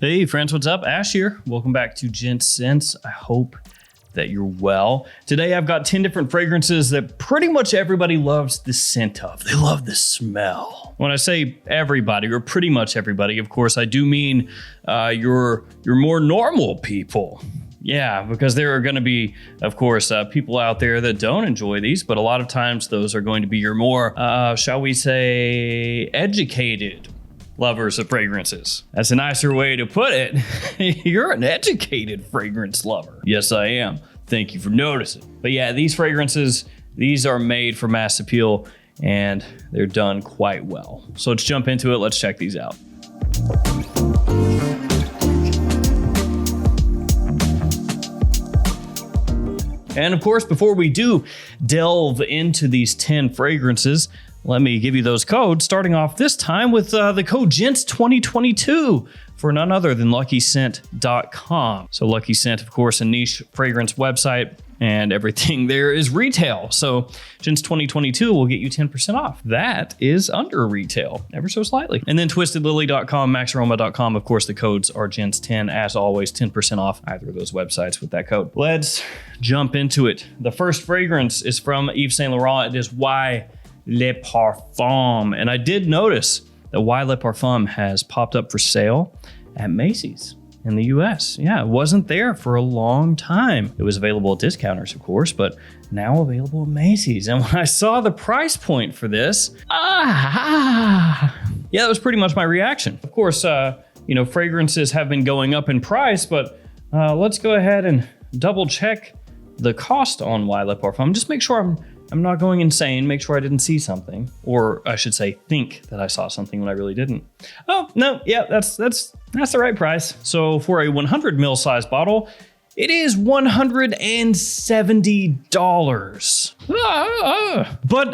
Hey friends, what's up? Ash here. Welcome back to Gent Scents. I hope that you're well. Today I've got 10 different fragrances that pretty much everybody loves the scent of. They love the smell. When I say everybody, or pretty much everybody, of course, I do mean your more normal people. Yeah, because there are going to be, of course, people out there that don't enjoy these, but a lot of times those are going to be your more, shall we say, educated lovers of fragrances. That's a nicer way to put it. You're an educated fragrance lover. Yes, I am. Thank you for noticing. But yeah, these fragrances, these are made for mass appeal and they're done quite well. So let's jump into it. Let's check these out. And of course, before we do delve into these 10 fragrances, let me give you those codes, starting off this time with the code GENTS2022 for none other than LuckyScent.com. So Lucky Scent, of course, a niche fragrance website, and everything there is retail. So GENTS2022 will get you 10% off. That is under retail, ever so slightly. And then TwistedLily.com, MaxAroma.com. Of course, the codes are GENTS10. As always, 10% off either of those websites with that code. Let's jump into it. The first fragrance is from Yves Saint Laurent. It is Y Le Parfum. And I did notice that Y Le Parfum has popped up for sale at Macy's in the US. Yeah, it wasn't there for a long time. It was available at discounters, of course, but now available at Macy's. And when I saw the price point for this, yeah, that was pretty much my reaction. Of course, fragrances have been going up in price, but let's go ahead and double check the cost on Y Le Parfum. Just make sure I'm not going insane, make sure I didn't see something, or I should say think that I saw something when I really didn't. Oh, no, yeah, that's the right price. So for a 100 ml size bottle, it is $170. But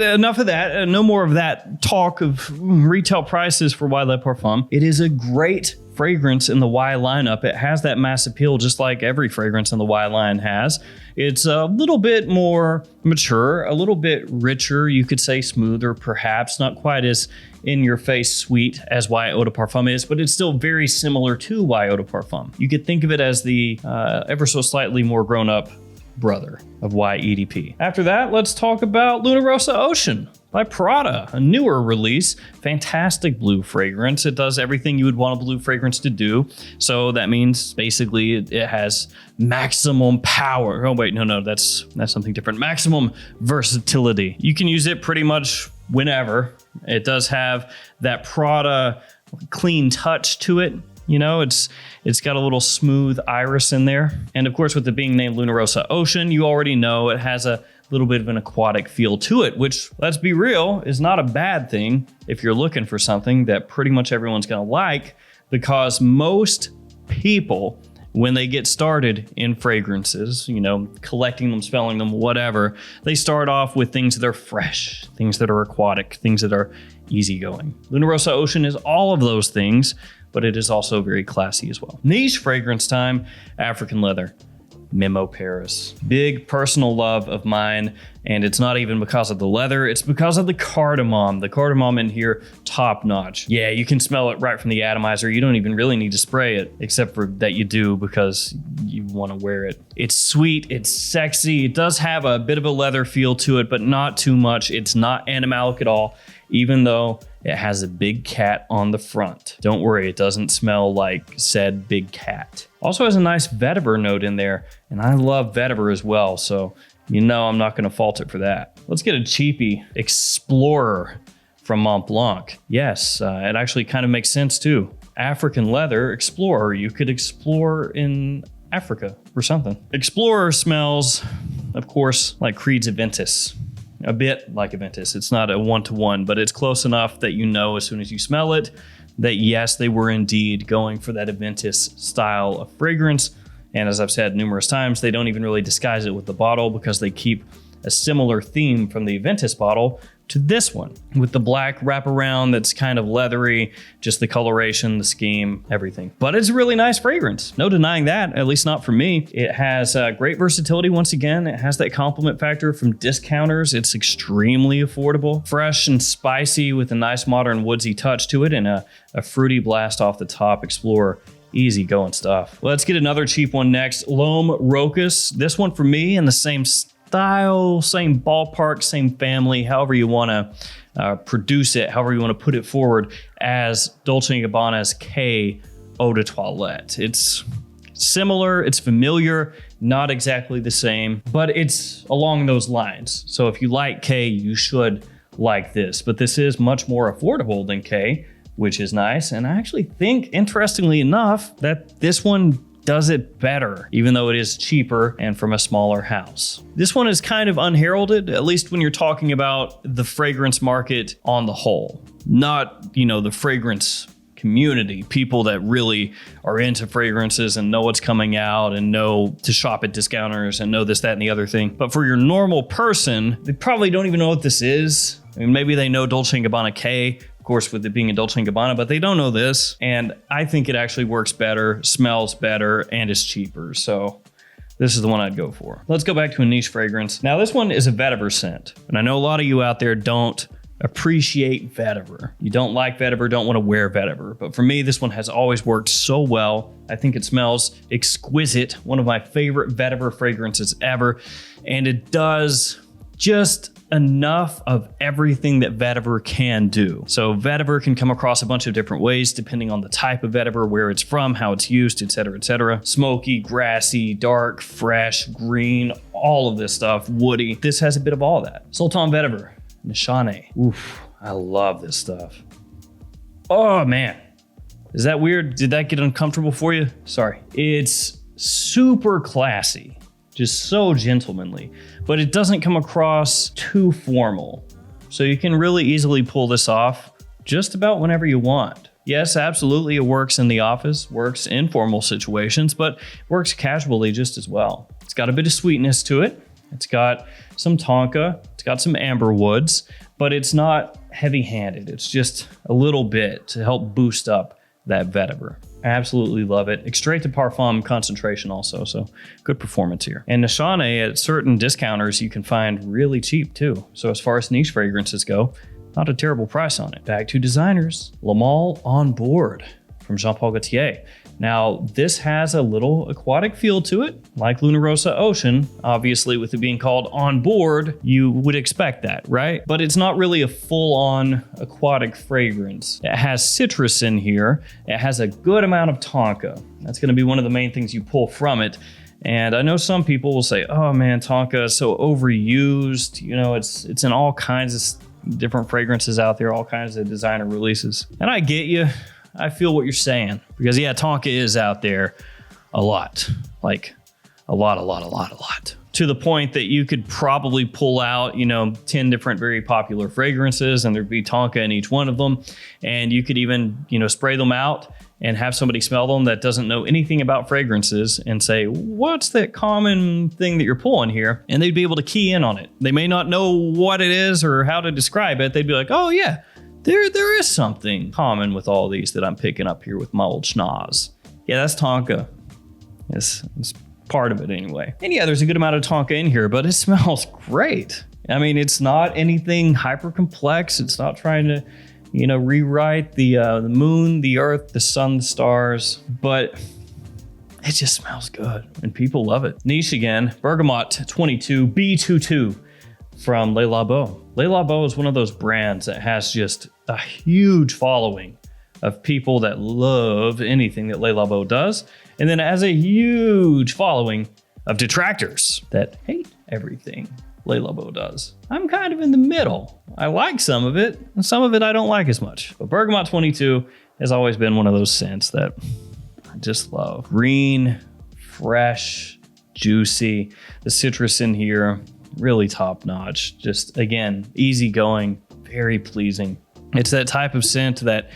enough of that, no more of that talk of retail prices for Y Le Parfum. It is a great fragrance in the Y lineup. It has that mass appeal just like every fragrance in the Y line has. It's a little bit more mature, a little bit richer, you could say smoother, perhaps not quite as in your face sweet as Y Eau de Parfum is, but it's still very similar to Y Eau de Parfum. You could think of it as the ever so slightly more grown up brother of YEDP. After that, let's talk about Luna Rossa Ocean by Prada, a newer release. Fantastic blue fragrance. It does everything you would want a blue fragrance to do. So that means basically it has maximum power. Oh wait, no, that's something different. Maximum versatility. You can use it pretty much whenever. It does have that Prada clean touch to it. You know, it's got a little smooth iris in there. And of course, with it being named Luna Rossa Ocean, you already know it has a little bit of an aquatic feel to it, which, let's be real, is not a bad thing if you're looking for something that pretty much everyone's gonna like, because most people, when they get started in fragrances, collecting them, smelling them, whatever, they start off with things that are fresh, things that are aquatic, things that are easygoing. Luna Rossa Ocean is all of those things, but it is also very classy as well. Niche fragrance time, African leather. Memo Paris. Big personal love of mine, and it's not even because of the leather, it's because of the cardamom. The cardamom in here, top notch. Yeah, you can smell it right from the atomizer. You don't even really need to spray it, except for that you do because you want to wear it. It's sweet, it's sexy. It does have a bit of a leather feel to it, but not too much. It's not animalic at all, even though it has a big cat on the front. Don't worry, it doesn't smell like said big cat. Also has a nice vetiver note in there, and I love vetiver as well, so I'm not gonna fault it for that. Let's get a cheapie, Explorer from Montblanc. Yes, it actually kind of makes sense too. African leather, Explorer, you could explore in Africa or something. Explorer smells, of course, like Creed's Aventus. A bit like Aventus. It's not a one-to-one, but it's close enough that as soon as you smell it, that yes, they were indeed going for that Aventus style of fragrance. And as I've said numerous times, they don't even really disguise it with the bottle because they keep a similar theme from the Aventus bottle to this one with the black wraparound that's kind of leathery, just the coloration, the scheme, everything. But it's a really nice fragrance. No denying that, at least not for me. It has great versatility. Once again, it has that compliment factor from discounters. It's extremely affordable, fresh and spicy with a nice modern woodsy touch to it and a fruity blast off the top. Explore. Easy going stuff. Let's get another cheap one next. L'Homme Rocus. This one for me in the same style, same ballpark, same family, however you want to produce it, however you want to put it forward, as Dolce & Gabbana's K Eau de Toilette. It's similar, it's familiar, not exactly the same, but it's along those lines. So if you like K, you should like this. But this is much more affordable than K, which is nice. And I actually think, interestingly enough, that this one does it better, even though it is cheaper and from a smaller house. This one is kind of unheralded, at least when you're talking about the fragrance market on the whole, not, the fragrance community, people that really are into fragrances and know what's coming out and know to shop at discounters and know this, that, and the other thing. But for your normal person, they probably don't even know what this is. I mean, maybe they know Dolce & Gabbana K, of course, with it being a Dolce & Gabbana, but they don't know this. And I think it actually works better, smells better, and is cheaper. So this is the one I'd go for. Let's go back to a niche fragrance. Now, this one is a vetiver scent. And I know a lot of you out there don't appreciate vetiver. You don't like vetiver, don't want to wear vetiver. But for me, this one has always worked so well. I think it smells exquisite. One of my favorite vetiver fragrances ever. And it does just enough of everything that vetiver can do. So vetiver can come across a bunch of different ways depending on the type of vetiver, where it's from, how it's used, etc., etc. Smoky, grassy, dark, fresh, green, all of this stuff, woody. This has a bit of all that. Sultan Vetiver, Nishane. Oof, I love this stuff. Oh man, is that weird? Did that get uncomfortable for you? Sorry. It's super classy. Just so gentlemanly, but it doesn't come across too formal. So you can really easily pull this off just about whenever you want. Yes, absolutely, it works in the office, works in formal situations, but works casually just as well. It's got a bit of sweetness to it. It's got some tonka, it's got some amber woods, but it's not heavy-handed. It's just a little bit to help boost up that vetiver. Absolutely love it. Extrait de Parfum concentration also, so good performance here. And Nishane at certain discounters you can find really cheap too. So as far as niche fragrances go, not a terrible price on it. Back to designers. Le Male On Board from Jean Paul Gaultier. Now, this has a little aquatic feel to it, like Luna Rossa Ocean. Obviously, with it being called On Board, you would expect that, right? But it's not really a full-on aquatic fragrance. It has citrus in here. It has a good amount of tonka. That's going to be one of the main things you pull from it. And I know some people will say, oh man, tonka is so overused. It's in all kinds of different fragrances out there, all kinds of designer releases. And I get you. I feel what you're saying, because yeah, tonka is out there a lot, like a lot, to the point that you could probably pull out, 10 different very popular fragrances and there'd be tonka in each one of them. And you could even, spray them out and have somebody smell them that doesn't know anything about fragrances and say, what's that common thing that you're pulling here? And they'd be able to key in on it. They may not know what it is or how to describe it. They'd be like, oh yeah, There is something common with all these that I'm picking up here with my old schnoz. Yeah, that's tonka. It's part of it anyway. And yeah, there's a good amount of tonka in here, but it smells great. I mean, it's not anything hyper complex. It's not trying to, rewrite the moon, the earth, the sun, the stars, but it just smells good and people love it. Niche again, Bergamot 22 B22 from Le Labo. Le Labo is one of those brands that has just a huge following of people that love anything that Le Labo does, and then it has a huge following of detractors that hate everything Le Labo does. I'm kind of in the middle. I like some of it, and some of it I don't like as much. But Bergamot 22 has always been one of those scents that I just love. Green, fresh, juicy. The citrus in here, really top notch. Just again, easygoing, very pleasing. It's that type of scent that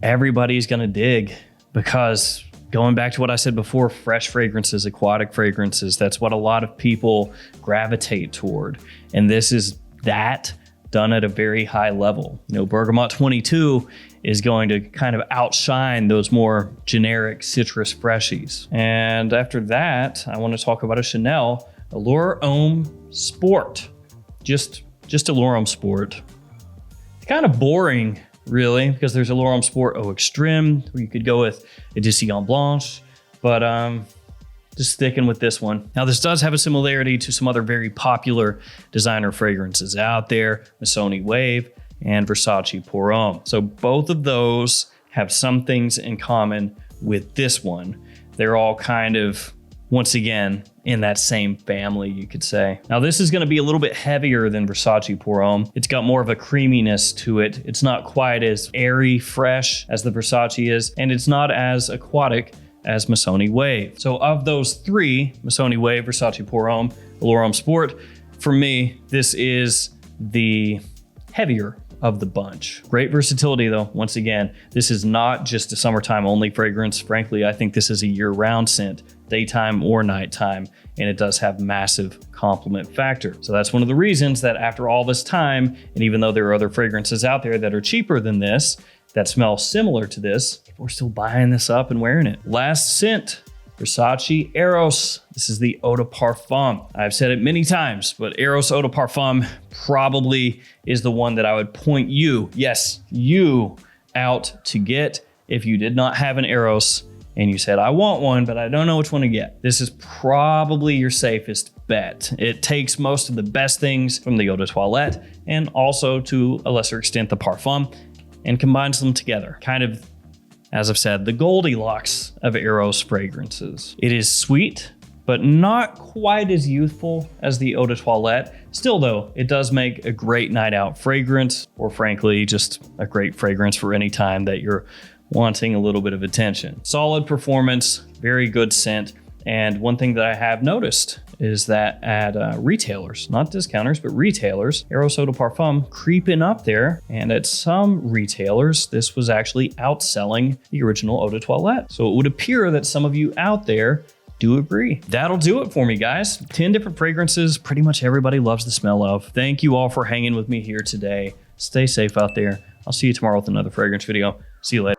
everybody's gonna dig, because going back to what I said before, fresh fragrances, aquatic fragrances, that's what a lot of people gravitate toward. And this is that, done at a very high level. You know, Bergamot 22 is going to kind of outshine those more generic citrus freshies. And after that, I want to talk about a Chanel Allure Homme Sport. Just Allure Homme Sport. It's kind of boring, really, because there's Allure Homme Sport Eau Extreme, where you could go with Edition Blanche, but just sticking with this one. Now, this does have a similarity to some other very popular designer fragrances out there, Missoni Wave and Versace Pour Homme. So both of those have some things in common with this one. They're all kind of, once again, in that same family, you could say. Now, this is gonna be a little bit heavier than Versace Pour Homme. It's got more of a creaminess to it. It's not quite as airy, fresh as the Versace is, and it's not as aquatic as Missoni Wave. So of those three, Missoni Wave, Versace Pour Homme, Allure Homme Sport, for me, this is the heavier of the bunch. Great versatility though. Once again, this is not just a summertime only fragrance. Frankly, I think this is a year-round scent, daytime or nighttime, and it does have massive complement factor. So that's one of the reasons that after all this time, and even though there are other fragrances out there that are cheaper than this, that smell similar to this, people are still buying this up and wearing it. Last scent, Versace Eros. This is the Eau de Parfum. I've said it many times, but Eros Eau de Parfum probably is the one that I would point you, yes, you, out to get if you did not have an Eros and you said, I want one, but I don't know which one to get. This is probably your safest bet. It takes most of the best things from the Eau de Toilette and also to a lesser extent the Parfum and combines them together. Kind of, as I've said, the Goldilocks of Eros fragrances. It is sweet, but not quite as youthful as the Eau de Toilette. Still though, it does make a great night out fragrance, or frankly, just a great fragrance for any time that you're wanting a little bit of attention. Solid performance, very good scent. And one thing that I have noticed is that at retailers, not discounters, but retailers, Eros Eau de Parfum creeping up there. And at some retailers, this was actually outselling the original Eau de Toilette. So it would appear that some of you out there do agree. That'll do it for me, guys. 10 different fragrances, pretty much everybody loves the smell of. Thank you all for hanging with me here today. Stay safe out there. I'll see you tomorrow with another fragrance video. See you later.